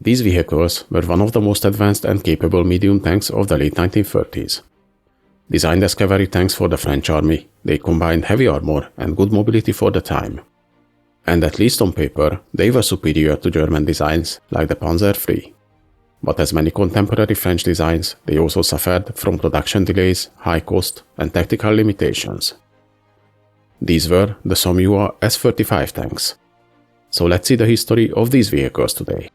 These vehicles were one of the most advanced and capable medium tanks of the late 1930s. Designed as cavalry tanks for the French army, they combined heavy armor and good mobility for the time. And at least on paper, they were superior to German designs like the Panzers III. But as many contemporary French designs, they also suffered from production delays, high cost, and tactical limitations. These were the Somua S35 tanks. So let's see the history of these vehicles today.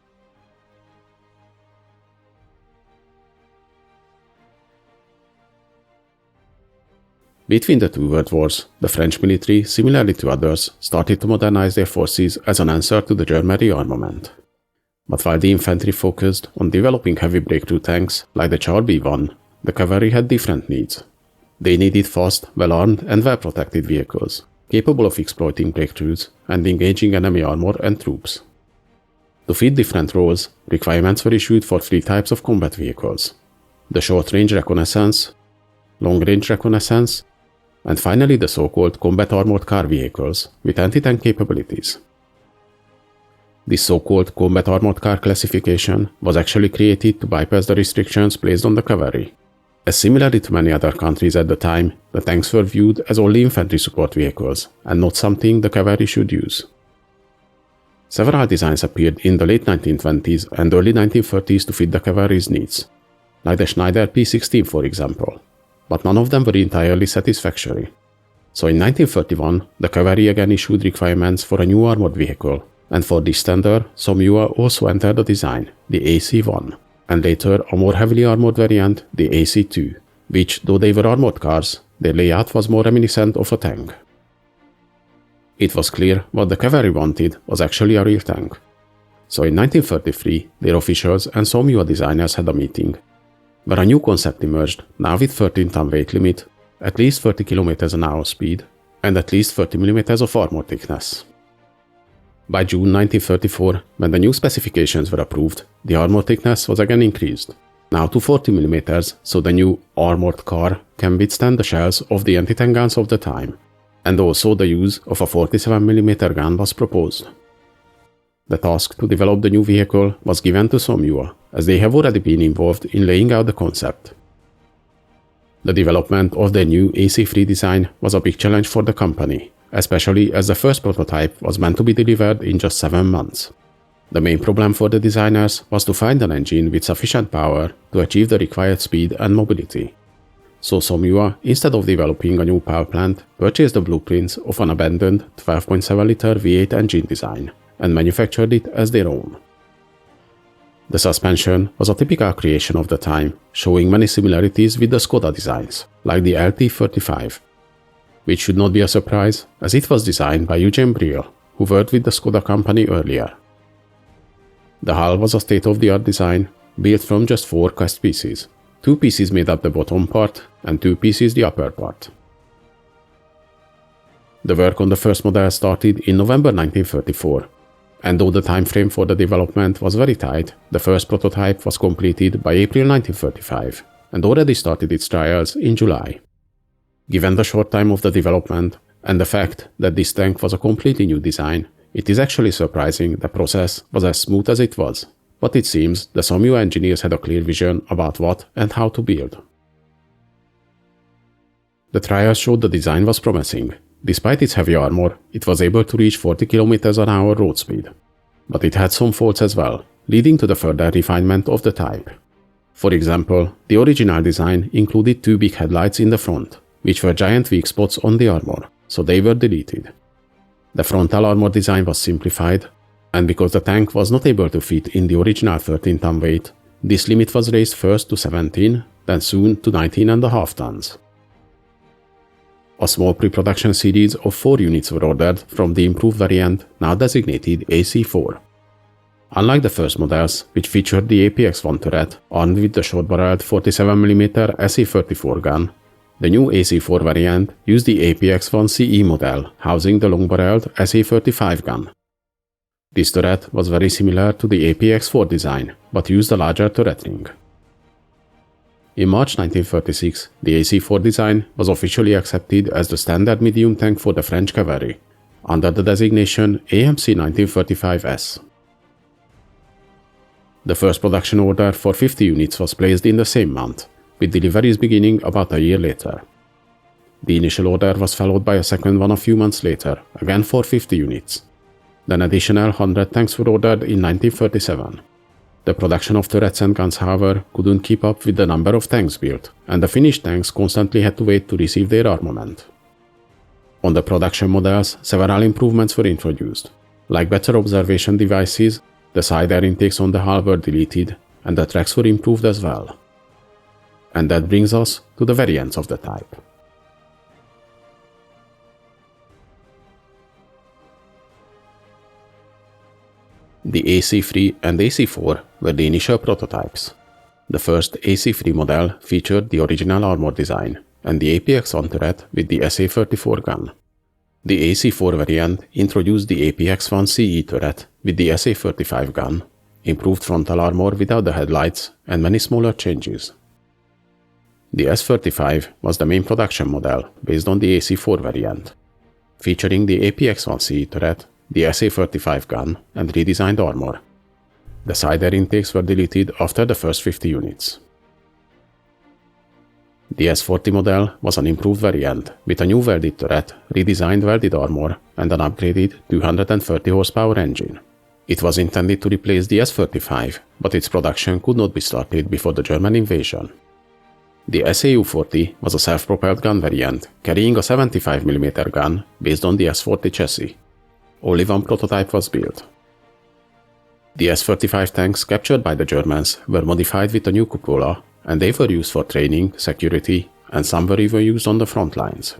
Between the two world wars, the French military, similarly to others, started to modernize their forces as an answer to the German rearmament. But while the infantry focused on developing heavy breakthrough tanks like the Char B1, the cavalry had different needs. They needed fast, well-armed and well-protected vehicles, capable of exploiting breakthroughs and engaging enemy armor and troops. To fit different roles, requirements were issued for three types of combat vehicles: the short-range reconnaissance, long-range reconnaissance, and finally the so-called combat armored car vehicles with anti-tank capabilities. This so-called combat armored car classification was actually created to bypass the restrictions placed on the cavalry, as similarly to many other countries at the time, the tanks were viewed as only infantry support vehicles and not something the cavalry should use. Several designs appeared in the late 1920s and early 1930s to fit the cavalry's needs, like the Schneider P16 for example, but none of them were entirely satisfactory. So in 1931, the cavalry again issued requirements for a new armored vehicle, and for this tender, Somua also entered the design, the AC-1, and later a more heavily armored variant, the AC-2, which, though they were armored cars, their layout was more reminiscent of a tank. It was clear what the cavalry wanted was actually a real tank. So in 1933, their officials and Somua designers had a meeting, where a new concept emerged, now with 13-ton weight limit, at least 30 km/h speed, and at least 30 mm of armor thickness. By June 1934, when the new specifications were approved, the armor thickness was again increased, now to 40 mm, so the new armored car can withstand the shells of the anti-tank guns of the time, and also the use of a 47 mm gun was proposed. The task to develop the new vehicle was given to Somua, as they have already been involved in laying out the concept. The development of the new AC-3 design was a big challenge for the company, especially as the first prototype was meant to be delivered in just 7 months. The main problem for the designers was to find an engine with sufficient power to achieve the required speed and mobility. So Somua, instead of developing a new power plant, purchased the blueprints of an abandoned 12.7-liter V8 engine design and manufactured it as their own. The suspension was a typical creation of the time, showing many similarities with the Skoda designs, like the LT35, which should not be a surprise, as it was designed by Eugene Brill, who worked with the Skoda company earlier. The hull was a state-of-the-art design, built from just 4 cast pieces. 2 pieces made up the bottom part, and 2 pieces the upper part. The work on the first model started in November 1934, and though the time frame for the development was very tight, the first prototype was completed by April 1935, and already started its trials in July. Given the short time of the development, and the fact that this tank was a completely new design, it is actually surprising the process was as smooth as it was, but it seems the Somua engineers had a clear vision about what and how to build. The trials showed the design was promising. Despite its heavy armor, it was able to reach 40 km/h road speed. But it had some faults as well, leading to the further refinement of the type. For example, the original design included 2 big headlights in the front, which were giant weak spots on the armor, so they were deleted. The frontal armor design was simplified, and because the tank was not able to fit in the original 13-ton weight, this limit was raised first to 17, then soon to 19.5 tons. A small pre-production series of 4 units were ordered from the improved variant, now designated AC-4. Unlike the first models, which featured the APX-1 turret armed with the short-barreled 47mm SA-34 gun, the new AC-4 variant used the APX-1 CE model housing the long-barreled SA-35 gun. This turret was very similar to the APX-4 design, but used a larger turret ring. In March 1936, the AC-4 design was officially accepted as the standard medium tank for the French cavalry, under the designation AMC 1935S. The first production order for 50 units was placed in the same month, with deliveries beginning about a year later. The initial order was followed by a second one a few months later, again for 50 units. Then additional 100 tanks were ordered in 1937. The production of turrets and guns, however, couldn't keep up with the number of tanks built, and the finished tanks constantly had to wait to receive their armament. On the production models, several improvements were introduced. Like better observation devices, the side air intakes on the hull were deleted, and the tracks were improved as well. And that brings us to the variants of the type. The AC-3 and AC-4 were the initial prototypes. The first AC-3 model featured the original armor design and the APX-1 turret with the SA-34 gun. The AC-4 variant introduced the APX-1 CE turret with the SA-35 gun, improved frontal armor without the headlights, and many smaller changes. The S-35 was the main production model based on the AC-4 variant, featuring the APX-1 CE turret, the SA-35 gun, and redesigned armor. The side air intakes were deleted after the first 50 units. The S-40 model was an improved variant with a new welded turret, redesigned welded armor, and an upgraded 230 horsepower engine. It was intended to replace the S-35, but its production could not be started before the German invasion. The SAU-40 was a self-propelled gun variant carrying a 75mm gun based on the S-40 chassis. Only one prototype was built. The S-35 tanks captured by the Germans were modified with a new cupola, and they were used for training, security, and some were even used on the front lines.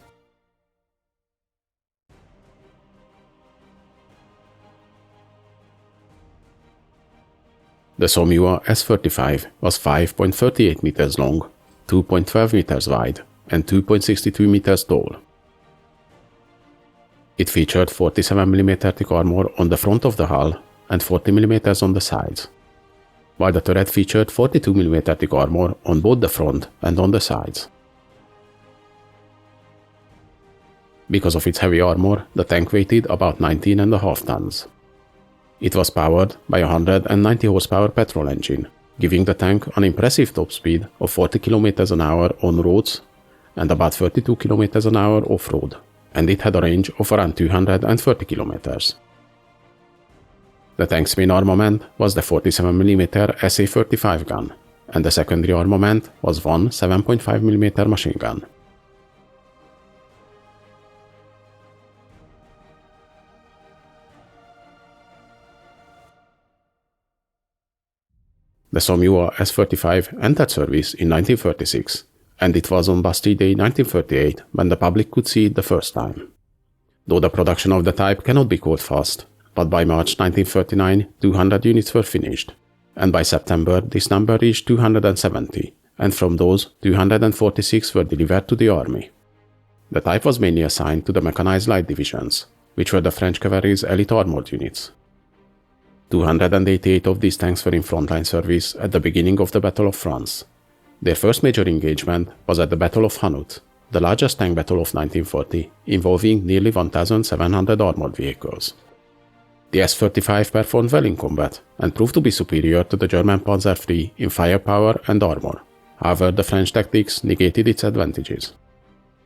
The Somua S35 was 5.38 meters long, 2.12 meters wide, and 2.62 meters tall. It featured 47mm thick armor on the front of the hull and 40mm on the sides, while the turret featured 42mm thick armor on both the front and on the sides. Because of its heavy armor, the tank weighted about 19.5 tons. It was powered by a 190 horsepower petrol engine, giving the tank an impressive top speed of 40 km an hour on roads and about 32 km an hour off-road, and it had a range of around 230 km. The tank's main armament was the 47mm SA-35 gun, and the secondary armament was one 7.5mm machine gun. The Somua S35 entered service in 1936, and it was on Bastille Day 1938 when the public could see it the first time. Though the production of the type cannot be called fast, but by March 1939 200 units were finished, and by September this number reached 270, and from those 246 were delivered to the army. The type was mainly assigned to the mechanized light divisions, which were the French cavalry's elite armored units. 288 of these tanks were in frontline service at the beginning of the Battle of France. Their first major engagement was at the Battle of Hanut, the largest tank battle of 1940, involving nearly 1,700 armored vehicles. The S-35 performed well in combat and proved to be superior to the German Panzer III in firepower and armor. However, the French tactics negated its advantages.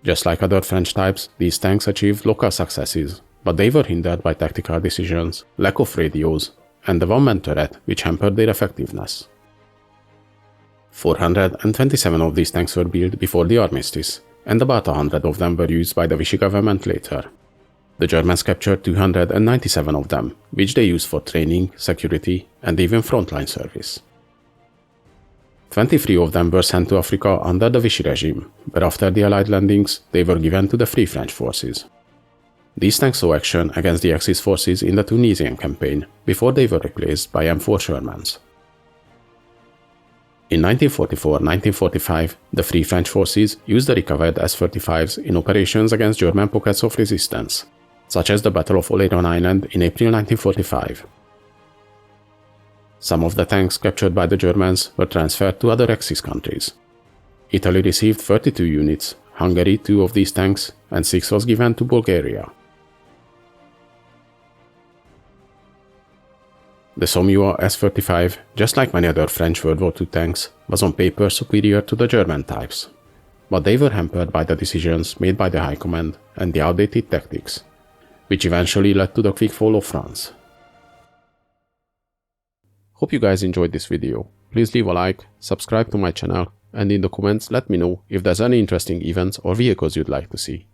Just like other French types, these tanks achieved local successes, but they were hindered by tactical decisions, lack of radios, and the one-man turret which hampered their effectiveness. 427 of these tanks were built before the armistice, and about 100 of them were used by the Vichy government later. The Germans captured 297 of them, which they used for training, security, and even frontline service. 23 of them were sent to Africa under the Vichy regime, but after the Allied landings, they were given to the Free French forces. These tanks saw action against the Axis forces in the Tunisian campaign before they were replaced by M4 Shermans. In 1944-1945, the Free French forces used the recovered S-35s in operations against German pockets of resistance, such as the Battle of Oleron Island in April 1945. Some of the tanks captured by the Germans were transferred to other Axis countries. Italy received 32 units, Hungary 2 of these tanks, and 6 was given to Bulgaria. The Somua S35, just like many other French World War II tanks, was on paper superior to the German types. But they were hampered by the decisions made by the High Command and the outdated tactics, which eventually led to the quick fall of France. Hope you guys enjoyed this video. Please leave a like, subscribe to my channel, and in the comments let me know if there's any interesting events or vehicles you'd like to see.